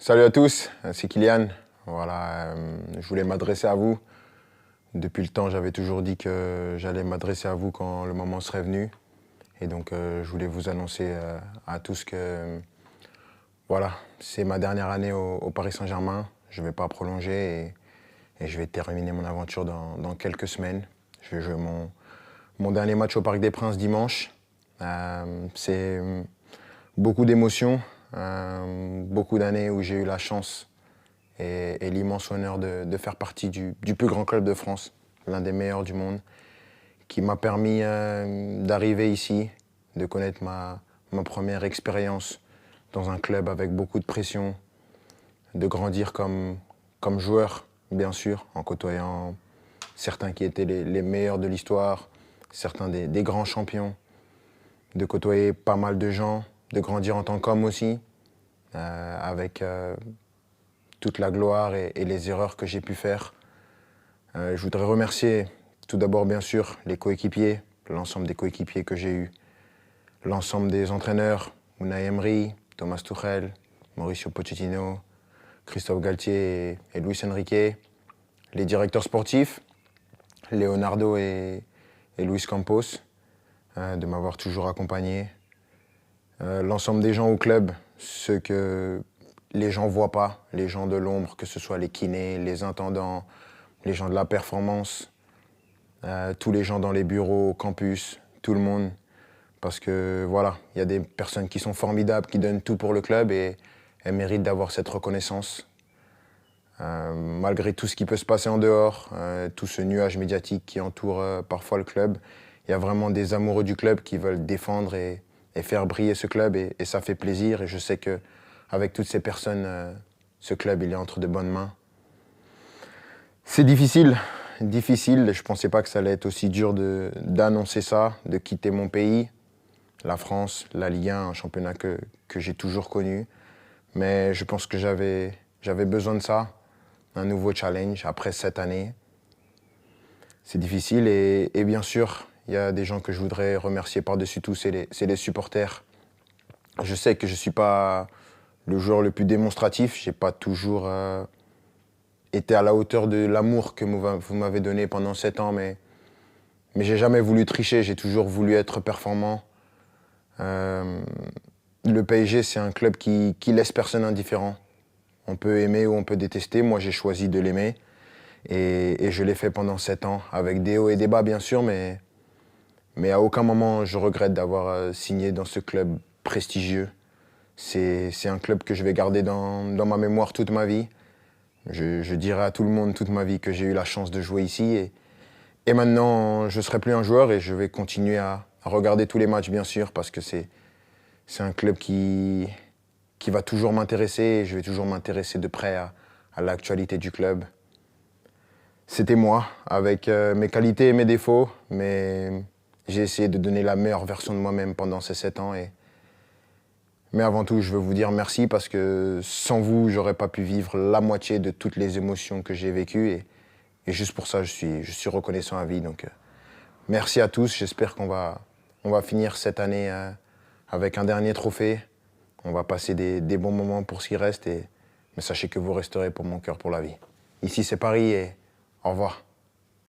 Salut à tous, c'est Kylian. Voilà, je voulais m'adresser à vous. Depuis le temps, j'avais toujours dit que j'allais m'adresser à vous quand le moment serait venu. Et donc, je voulais vous annoncer à tous que voilà, c'est ma dernière année au Paris Saint-Germain. Je ne vais pas prolonger et je vais terminer mon aventure dans quelques semaines. Je vais jouer mon dernier match au Parc des Princes dimanche. C'est beaucoup d'émotions, beaucoup d'années où j'ai eu la chance et l'immense honneur de faire partie du plus grand club de France, l'un des meilleurs du monde, qui m'a permis d'arriver ici, de connaître ma première expérience dans un club avec beaucoup de pression, de grandir comme joueur, bien sûr, en côtoyant certains qui étaient les meilleurs de l'histoire, certains des grands champions, de côtoyer pas mal de gens, de grandir en tant qu'homme aussi, avec toute la gloire et les erreurs que j'ai pu faire. Je voudrais remercier tout d'abord, bien sûr, les coéquipiers, l'ensemble des coéquipiers que j'ai eus, l'ensemble des entraîneurs, Unai Emery, Thomas Tuchel, Mauricio Pochettino, Christophe Galtier et Luis Enrique, les directeurs sportifs, Leonardo et Luis Campos, de m'avoir toujours accompagné, l'ensemble des gens au club, ceux que les gens ne voient pas, les gens de l'ombre, que ce soit les kinés, les intendants, les gens de la performance, tous les gens dans les bureaux, au campus, tout le monde. Parce que voilà, il y a des personnes qui sont formidables, qui donnent tout pour le club et elles méritent d'avoir cette reconnaissance. Malgré tout ce qui peut se passer en dehors, tout ce nuage médiatique qui entoure parfois le club, il y a vraiment des amoureux du club qui veulent défendre et faire briller ce club et ça fait plaisir. Et je sais qu'avec toutes ces personnes, ce club il est entre de bonnes mains. C'est difficile. Je ne pensais pas que ça allait être aussi dur d'annoncer ça, de quitter mon pays, la France, la Ligue 1, un championnat que j'ai toujours connu. Mais je pense que j'avais besoin de ça, un nouveau challenge après 7 années. C'est difficile et bien sûr, il y a des gens que je voudrais remercier par-dessus tout, c'est les supporters. Je sais que je ne suis pas le joueur le plus démonstratif, je n'ai pas toujours été à la hauteur de l'amour que vous m'avez donné pendant 7 ans, mais j'ai jamais voulu tricher, j'ai toujours voulu être performant. Le PSG, c'est un club qui laisse personne indifférent. On peut aimer ou on peut détester, moi j'ai choisi de l'aimer et je l'ai fait pendant 7 ans, avec des hauts et des bas bien sûr, mais à aucun moment je regrette d'avoir signé dans ce club prestigieux. C'est un club que je vais garder dans ma mémoire toute ma vie. Je dirai à tout le monde toute ma vie que j'ai eu la chance de jouer ici. Et maintenant, je ne serai plus un joueur et je vais continuer à regarder tous les matchs, bien sûr, parce que c'est un club qui va toujours m'intéresser et je vais toujours m'intéresser de près à l'actualité du club. C'était moi, avec mes qualités et mes défauts, mais j'ai essayé de donner la meilleure version de moi-même pendant ces 7 ans. Mais avant tout, je veux vous dire merci parce que sans vous, j'aurais pas pu vivre la moitié de toutes les émotions que j'ai vécues. Et juste pour ça, je suis reconnaissant à vie. Donc, merci à tous. J'espère qu'on va finir cette année avec un dernier trophée. On va passer des bons moments pour ce qui reste. Mais sachez que vous resterez pour mon cœur pour la vie. Ici, c'est Paris et au revoir.